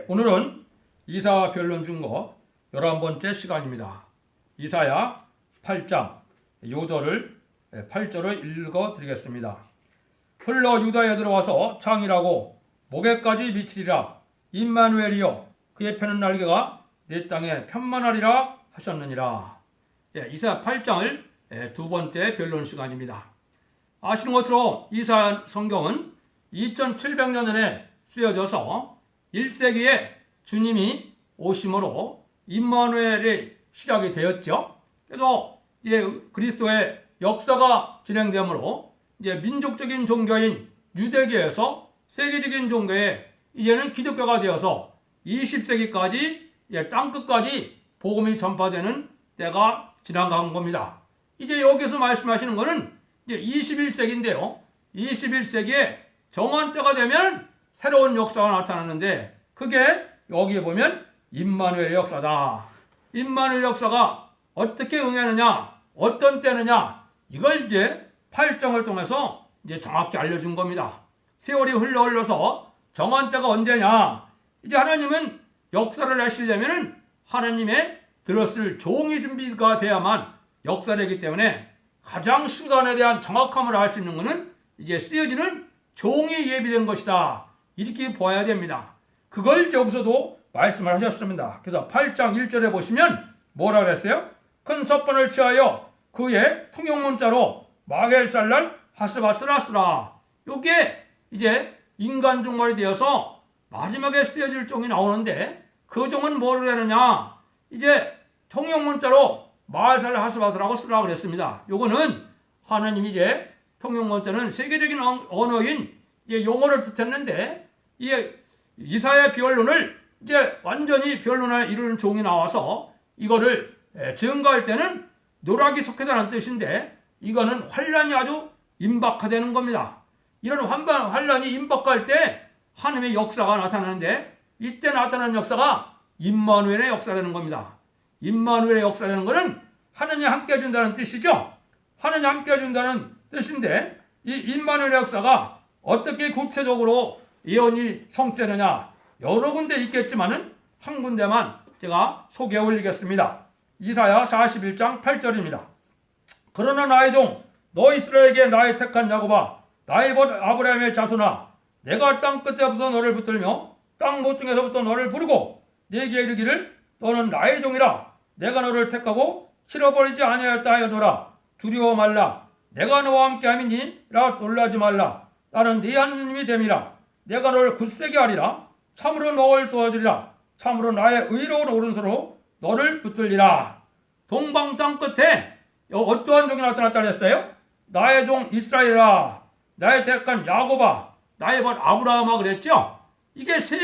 오늘은 이사 변론 중거 11번째 시간입니다. 이사야 8장 요절을 8절을 읽어 드리겠습니다. 흘러 유다에 들어와서 창이라고 목에까지 미치리라. 임마누엘이여 그의 펴는 날개가 내 땅에 편만하리라 하셨느니라. 이사야 8장을 두 번째 변론 시간입니다. 아시는 것처럼 이사야 성경은 2700년 전에 쓰여져서 1세기에 주님이 오심으로 임마누엘이 시작이 되었죠. 그래서 그리스도의 역사가 진행되므로 민족적인 종교인 유대교에서 세계적인 종교에 이제는 기독교가 되어서 20세기까지 땅끝까지 복음이 전파되는 때가 지나간 겁니다. 이제 여기서 말씀하시는 것은 이제 21세기인데요. 21세기에 정한 때가 되면 새로운 역사가 나타나는데 그게 여기에 보면 임마누엘의 역사다. 임마누엘 역사가 어떻게 응하느냐, 어떤 때느냐, 이걸 이제 8장을 통해서 이제 정확히 알려준 겁니다. 세월이 흘러서 정한 때가 언제냐? 이제 하나님은 역사를 하시려면은 하나님의 들었을 종이 준비가 돼야만 역사되기 때문에 가장 시간에 대한 정확함을 알 수 있는 것은 이제 쓰여지는 종이 예비된 것이다. 이렇게 보아야 됩니다. 그걸 여기서도 말씀을 하셨습니다. 그래서 8장 1절에 보시면 뭐라 그랬어요? 큰 석번을 취하여 그의 통용문자로 마겔살랄 하스바스라스라. 이게 이제 인간 종말이 되어서 마지막에 쓰여질 종이 나오는데 그 종은 뭐를 하느냐? 이제 통용문자로 마겔살랄 하스바스라고 쓰라 그랬습니다. 요거는 하나님이 이제 통용문자는 세계적인 언어인 용어를 뜻했는데 이사야 변론을 이제 완전히 변론을 이루는 종이 나와서 이거를 증거할 때는 노락이 속해다는 뜻인데 이거는 환란이 아주 임박화되는 겁니다. 이런 환란이 임박할 때 하나님의 역사가 나타나는데 이때 나타나는 역사가 임마누엘의 역사라는 겁니다. 임마누엘의 역사라는 것은 하나님이 함께 해준다는 뜻이죠. 하나님이 함께 해준다는 뜻인데 이 임마누엘의 역사가 어떻게 구체적으로 예언이 성취되느냐 여러 군데 있겠지만은 한 군데만 제가 소개해 올리겠습니다. 이사야 41장 8절입니다. 그러나 나의 종 너 이스라엘에게 나의 택한 야곱아 나의 벗 아브라함의 자손아 내가 땅 끝에부터 너를 붙들며 땅 모퉁이에서부터 너를 부르고 네게 이르기를 너는 나의 종이라 내가 너를 택하고 잃어버리지 아니하였다 하여노라. 두려워 말라 내가 너와 함께 함이니라 놀라지 말라. 나는 네 하나님이 됨이라. 내가 너를 굳세게 하리라. 참으로 너를 도와주리라. 참으로 나의 의로운 오른손으로 너를 붙들리라. 동방 땅 끝에 어떠한 종이 나타났다 그랬어요? 나의 종 이스라엘아, 나의 택한 야곱아, 나의 벗 아브라함아 그랬죠? 이게 세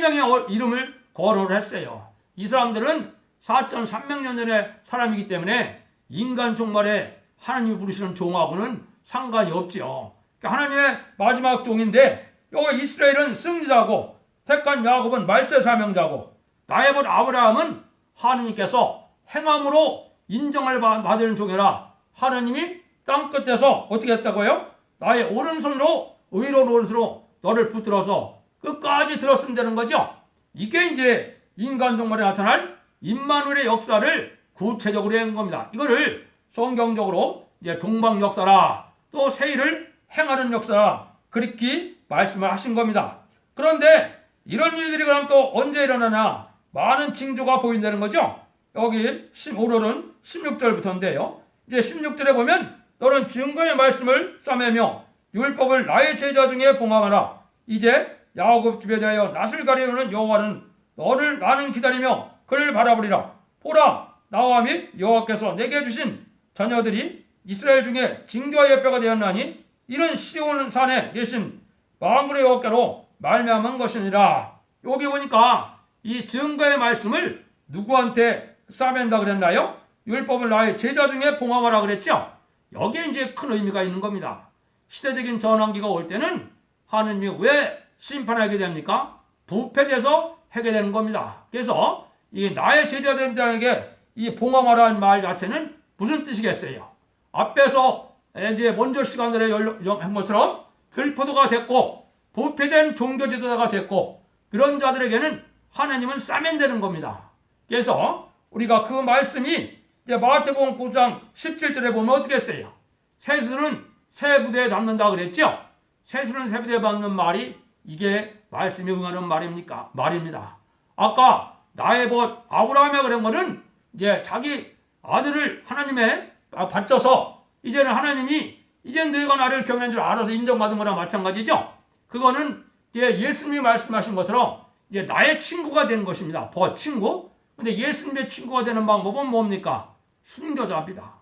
명의 이름을 거론을 했어요. 이 사람들은 4,300년 전의 사람이기 때문에 인간 종말에 하나님이 부르시는 종하고는 상관이 없지요. 그러니까 하나님의 마지막 종인데 여기 이스라엘은 승리자고 택한 야곱은 말세 사명자고 나의 벗 아브라함은 하나님께서 행함으로 인정을 받은 종이라 하나님이 땅끝에서 어떻게 했다고요? 나의 오른손으로 의로운 오른손으로 너를 붙들어서 끝까지 들었으면 되는 거죠. 이게 이제 인간 종말에 나타날 임마누엘의 역사를 구체적으로 한 겁니다. 이거를 성경적으로 이제 동방 역사라 또 세일을 행하는 역사라 그렇게 말씀을 하신 겁니다. 그런데 이런 일들이 그럼 또 언제 일어나냐? 많은 징조가 보인다는 거죠. 여기 오늘은 16절부터인데요. 이제 16절에 보면 너는 증거의 말씀을 싸매며 율법을 나의 제자 중에 봉함하라. 이제 야곱 집에 대하여 낯을 가리우는 여호와는 너를 나는 기다리며 그를 바라보리라. 보라 나와 및 여호와께서 내게 주신 자녀들이 이스라엘 중에 징조와 예표가 되었나니 이런 시온 산에 계신 만군의 여호와께로 말미암은 것이니라. 여기 보니까 이 증거의 말씀을 누구한테 싸맨다 그랬나요? 율법을 나의 제자 중에 봉함하라 그랬죠? 여기에 이제 큰 의미가 있는 겁니다. 시대적인 전환기가 올 때는 하느님이 왜 심판하게 됩니까? 부패돼서 하게 되는 겁니다. 그래서 이 나의 제자된 자에게 이 봉함하라는 말 자체는 무슨 뜻이겠어요? 앞에서 이제 먼저 시간들에 한 것처럼 들포도가 됐고 부패된 종교 지도자가 됐고 그런 자들에게는 하나님은 싸면 되는 겁니다. 그래서 우리가 그 말씀이 이제 마태복음 9장 17절에 보면 어떻게 했어요? 새술은 새 부대에 담는다 그랬죠? 새술은 새 부대에 받는 말이 이게 말씀이 응하는 말입니다. 아까 나의 벗 아브라함이 그런 거는 이제 자기 아들을 하나님에 바쳐서 이제는 하나님이 이제 너희가 나를 경외한 줄 알아서 인정받은 거랑 마찬가지죠. 그거는 이제 예수님이 말씀하신 것처럼 이제 나의 친구가 된 것입니다. 친구. 근데 예수님의 친구가 되는 방법은 뭡니까? 순교자입니다.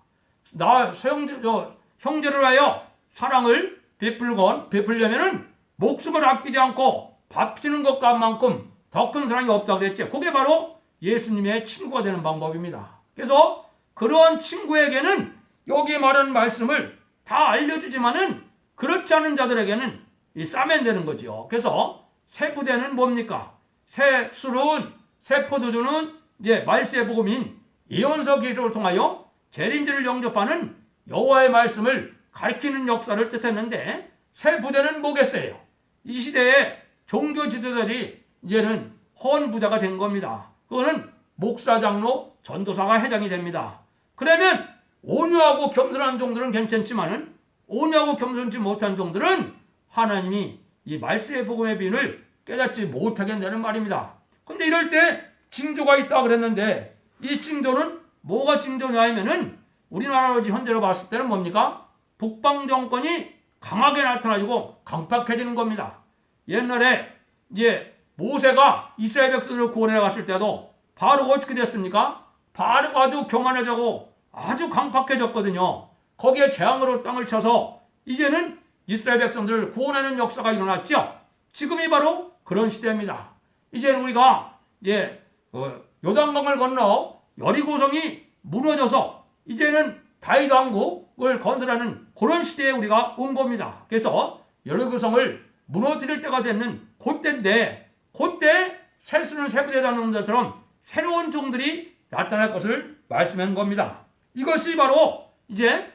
형제를 하여 사랑을 베풀려면은 목숨을 아끼지 않고 바치는 것만큼 더 큰 사랑이 없다고 그랬죠. 그게 바로 예수님의 친구가 되는 방법입니다. 그래서 그러한 친구에게는 여기 말하는 말씀을 다 알려주지만은 그렇지 않은 자들에게는 싸면 되는 거죠. 그래서 새 부대는 뭡니까? 새 술은, 새 포도주는 이제 말세의 복음인 예언서 기록을 통하여 재림절을 영접하는 여호와의 말씀을 가리키는 역사를 뜻했는데 새 부대는 뭐겠어요? 이 시대에 종교 지도자들이 이제는 헌 부대가 된 겁니다. 그거는 목사, 장로, 전도사가 해당이 됩니다. 그러면 온유하고 겸손한 종들은 괜찮지만은 온유하고 겸손치 못한 종들은 하나님이 이 말세의 복음의 비밀을 깨닫지 못하게 된다는 말입니다. 근데 이럴 때 징조가 있다고 그랬는데 이 징조는 뭐가 징조냐 하면은 우리나라로 현재로 봤을 때는 뭡니까? 북방 정권이 강하게 나타나지고 강팍해지는 겁니다. 옛날에 이제 모세가 이스라엘 백성들을 구원해 갔을 때도 바로가 어떻게 됐습니까? 바로가 아주 교만해지고 아주 강팍해졌거든요. 거기에 재앙으로 땅을 쳐서 이제는 이스라엘 백성들을 구원하는 역사가 일어났죠. 지금이 바로 그런 시대입니다. 이제는 우리가 이제 요단강을 건너 여리고성이 무너져서 이제는 다윗 왕국을 건설하는 그런 시대에 우리가 온 겁니다. 그래서 여리고성을 무너뜨릴 때가 되는 그때인데 그때 새수는 새부대에 담는 것처럼 새로운 종들이 나타날 것을 말씀한 겁니다. 이것이 바로 이제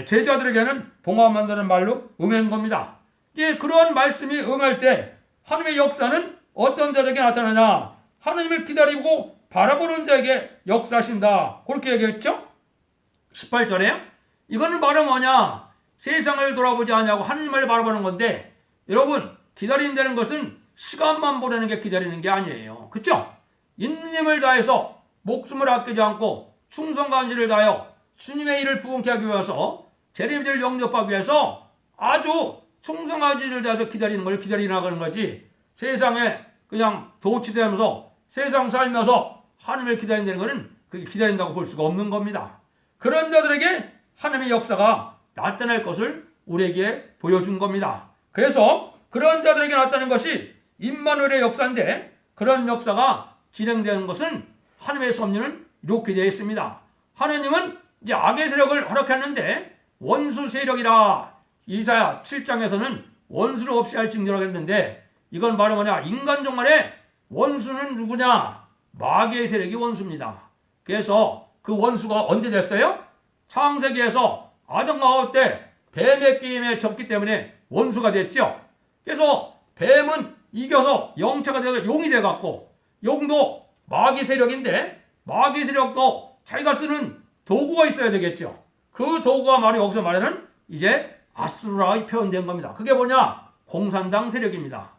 제자들에게는 봉합 만드는 말로 응한 겁니다. 그러한 말씀이 응할 때 하나님의 역사는 어떤 자에게 나타나냐? 하나님을 기다리고 바라보는 자에게 역사하신다. 그렇게 얘기했죠? 18절에 이거는 바로 뭐냐? 세상을 돌아보지 않냐고 하나님을 바라보는 건데 여러분 기다린다는 것은 시간만 보내는 게 기다리는 게 아니에요. 그렇죠? 있는 힘을 다해서 목숨을 아끼지 않고 충성간지를 다하여 주님의 일을 부응케 하기 위해서 재림절을 영접하기 위해서 아주 충성간지를 다해서 기다리는 걸 기다리나가는 거지 세상에 그냥 도취되면서 세상 살면서 하나님을 기다린다는 것은 그게 기다린다고 볼 수가 없는 겁니다. 그런 자들에게 하나님의 역사가 나타날 것을 우리에게 보여준 겁니다. 그래서 그런 자들에게 나타나는 것이 임마누엘의 역사인데 그런 역사가 진행되는 것은 하나님의 섭리는 이렇게 되어 있습니다. 하나님은 이제 악의 세력을 허락했는데 원수 세력이라 이사야 7장에서는 원수를 없이 할 징조라고 했는데 이건 바로 뭐냐? 인간종 간의 원수는 누구냐? 마귀의 세력이 원수입니다. 그래서 그 원수가 언제 됐어요? 창세기에서 아담과 하와 때 뱀의 게임에 졌기 때문에 원수가 됐죠. 그래서 뱀은 이겨서 영체가 되어서 용이 돼갖고 용도 마귀 세력인데 마귀 세력도 자기가 쓰는 도구가 있어야 되겠죠. 그 도구가 바로 여기서 말하는 이제 아수라가 표현된 겁니다. 그게 뭐냐? 공산당 세력입니다.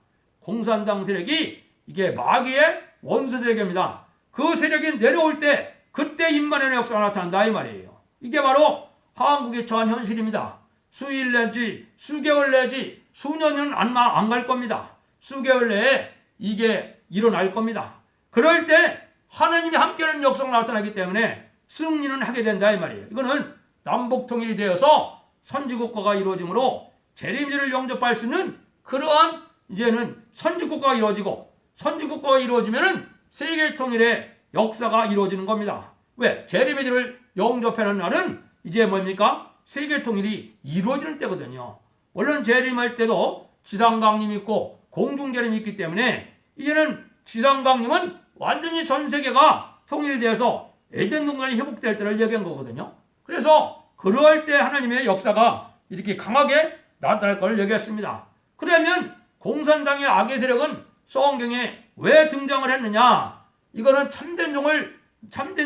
공산당 세력이 이게 마귀의 원수 세력입니다. 그 세력이 내려올 때 그때 임마누엘의 역사가 나타난다 이 말이에요. 이게 바로 한국에 처한 현실입니다. 수일 내지 수개월 내지 수년은 안 갈 겁니다. 수개월 내에 이게 일어날 겁니다. 그럴 때 하나님이 함께하는 역사가 나타나기 때문에 승리는 하게 된다 이 말이에요. 이거는 남북 통일이 되어서 선지국가가 이루어지므로 재림절을 영접할 수 있는 그러한 이제는 선지국가가 이루어지고 선지국가가 이루어지면은 세계 통일의 역사가 이루어지는 겁니다. 왜? 재림절을 영접하는 날은 이제 뭡니까? 세계 통일이 이루어지는 때거든요. 물론 재림할 때도 지상강림이 있고 공중재림이 있기 때문에 이제는 지상강림은 완전히 전 세계가 통일돼서 에덴 동산이 회복될 때를 얘기한 거거든요. 그래서 그럴 때 하나님의 역사가 이렇게 강하게 나타날 것을 얘기했습니다. 그러면 공산당의 악의 세력은 성경에 왜 등장을 했느냐? 이거는 참된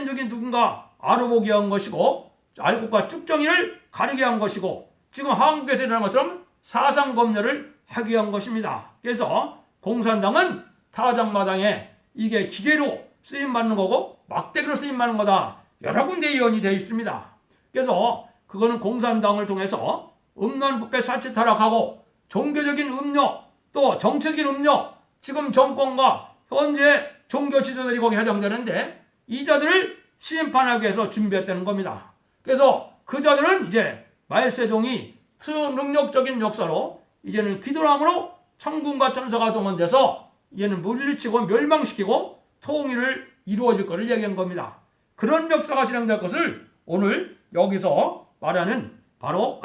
종이 누군가 알아보게 한 것이고, 알곡과 쭉정이를 가리게 한 것이고, 지금 한국에서 일어난 것처럼 사상검열을 하기 위한 것입니다. 그래서 공산당은 타작마당에 이게 기계로 쓰임받는 거고 막대기로 쓰임받는 거다. 여러 군데 예언이 되어 있습니다. 그래서 그거는 공산당을 통해서 음란부패 사치 타락하고 종교적인 음료 또 정치적인 음료 지금 정권과 현재 종교 지도자들이 거기 해당되는데 이 자들을 심판하기 위해서 준비했다는 겁니다. 그래서 그 자들은 이제 말세종이 능력적인 역사로 이제는 기도함으로 천군과 천사가 동원돼서 이제는 물리치고 멸망시키고 통일을 이루어질 것을 얘기한 겁니다. 그런 역사가 진행될 것을 오늘 여기서 말하는 바로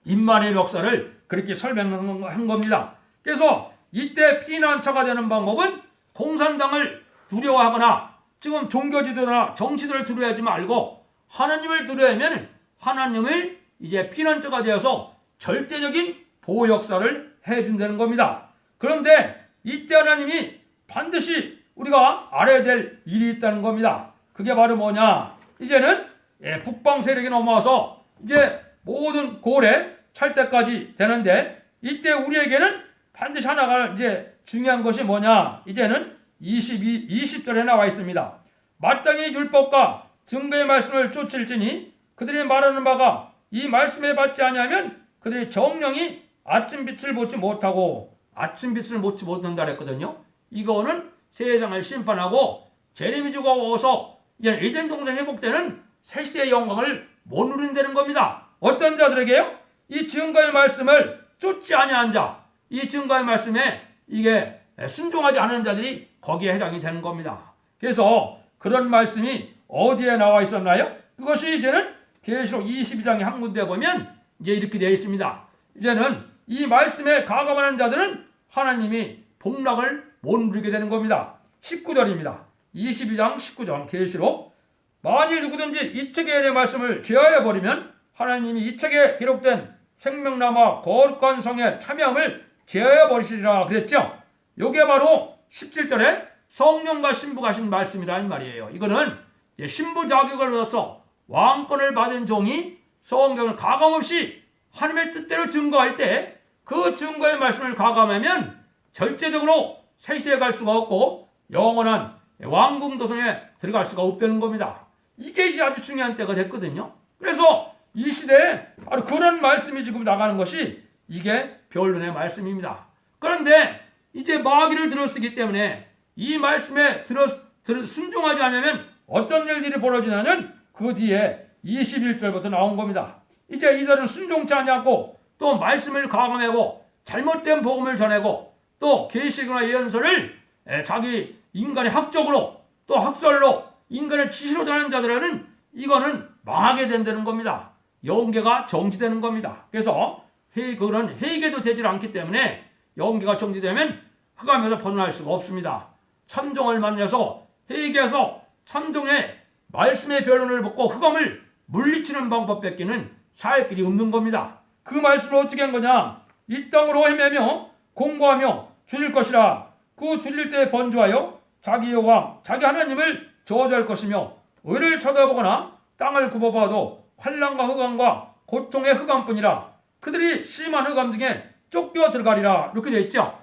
임마누엘 역사를 그렇게 설명한 겁니다. 그래서 이때 피난처가 되는 방법은 공산당을 두려워하거나 지금 종교 지도나 정치들을 두려워하지 말고 하나님을 두려워하면 하나님을 이제 피난처가 되어서 절대적인 보호 역사를 해준다는 겁니다. 그런데 이때 하나님이 반드시 우리가 알아야 될 일이 있다는 겁니다. 그게 바로 뭐냐? 이제는 북방 세력이 넘어와서 이제 모든 고래 찰 때까지 되는데 이때 우리에게는 반드시 하나가 이제 중요한 것이 뭐냐? 이제는 20절에 나와 있습니다. 마땅히 율법과 증거의 말씀을 쫓을지니 그들이 말하는 바가 이 말씀에 받지 아니하면 그들이 정령이 아침빛을 보지 못하고 아침빛을 보지 못한다 그랬거든요. 이거는 세상을 심판하고 제레미주가 와서 에덴 동산 회복되는 새 시대의 영광을 못 누린다는 겁니다. 어떤 자들에게요? 이 증거의 말씀을 쫓지 아니한 자, 이 증거의 말씀에 이게 순종하지 않은 자들이 거기에 해당이 되는 겁니다. 그래서 그런 말씀이 어디에 나와 있었나요? 그것이 이제는 계시록 22장의 한 군데 보면 이제 이렇게 되어 있습니다. 이제는 이 말씀에 가감하는 자들은 하나님이 복락을 못 누리게 되는 겁니다. 19절입니다. 22장 19절 계시록 만일 누구든지 이 책의 말씀을 제하여 버리면 하나님이 이 책에 기록된 생명나무와 거룩한 성의 참여함을 제하여 버리시리라 그랬죠. 이게 바로 17절에 성령과 신부가 하신 말씀이라는 말이에요. 이거는 신부 자격을 얻어서 왕권을 받은 종이 성경을 가감없이 하나님의 뜻대로 증거할 때 그 증거의 말씀을 가감하면 절대적으로 새 시대에 갈 수가 없고 영원한 왕궁 도성에 들어갈 수가 없다는 겁니다. 이게 이제 아주 중요한 때가 됐거든요. 그래서 이 시대에 바로 그런 말씀이 지금 나가는 것이 이게 변론의 말씀입니다. 그런데 이제 마귀를 들어쓰기 때문에 이 말씀에 순종하지 않으면 어떤 일들이 벌어지냐면 그 뒤에 21절부터 나온 겁니다. 이제 이들은 순종치 않냐고 또 말씀을 가감하고 잘못된 복음을 전하고 또 계시나 예언서를 자기 인간의 학적으로 또 학설로 인간의 지시로 전하는 자들은 이거는 망하게 된다는 겁니다. 영계가 정지되는 겁니다. 그래서 그런 회개도 되질 않기 때문에 영계가 정지되면 흑암에서 벗어날 수가 없습니다. 참종을 만나서 회개해서 참종의 말씀의 변론을 벗고 흑암을 물리치는 방법 뺏기는 살 길이 없는 겁니다. 그 말씀을 어떻게 한 거냐? 이 땅으로 헤매며 공고하며 줄일 것이라. 그 줄일 때 번주하여 자기 여호와 자기 하나님을 저주할 것이며 의를 쳐다보거나 땅을 굽어봐도 환난과 흑암과 고통의 흑암뿐이라. 그들이 심한 흑암 중에 쫓겨 들어가리라. 이렇게 되어 있죠.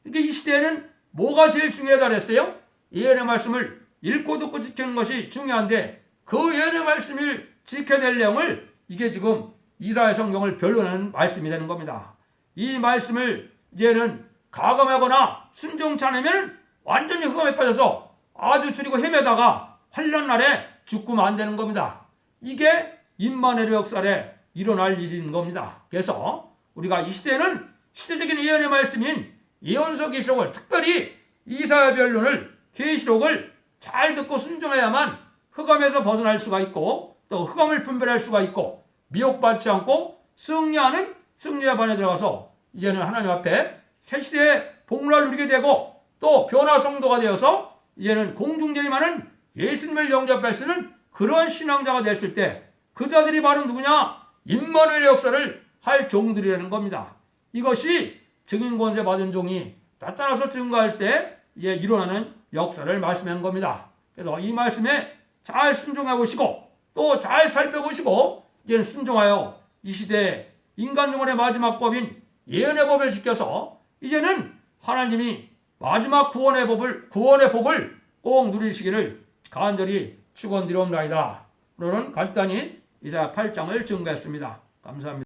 근데 이 시대에는 뭐가 제일 중요하다 그랬어요? 예언의 말씀을 읽고 듣고 지키는 것이 중요한데 그 예언의 말씀을 지켜야 될 내용을 이게 지금 이사야 성경을 변론하는 말씀이 되는 겁니다. 이 말씀을 이제는 가감하거나 순종치 않으면 완전히 흑암에 빠져서 아주 줄이고 헤매다가 환난 날에 죽으면 안 되는 겁니다. 이게 임마누엘 역사에 일어날 일인 겁니다. 그래서 우리가 이 시대는 시대적인 예언의 말씀인 예언서 계시록을 특별히 이사야 변론을 계시록을 잘 듣고 순종해야만 흑암에서 벗어날 수가 있고 또 흑암을 분별할 수가 있고 미혹받지 않고 승리하는 승리의 반에 들어가서 이제는 하나님 앞에 새 시대의 복락을 누리게 되고 또 변화 성도가 되어서 이제는 공중제임하는 예수님을 영접할 수 있는 그런 신앙자가 됐을 때 그 자들이 바로 누구냐? 임마누엘의 역사를 할 종들이라는 겁니다. 이것이 증인 권세 받은 종이 나타나서 증거할 때 이제 일어나는 역사를 말씀한 겁니다. 그래서 이 말씀에 잘 순종해 보시고 또 잘 살펴보시고 이제는 순종하여 이 시대에 인간 영혼의 마지막 법인 예언의 법을 지켜서 이제는 하나님이 마지막 구원의 복을 꼭 누리시기를 간절히 축원드리옵나이다. 오늘은 간단히 이사야 8장을 증거했습니다. 감사합니다.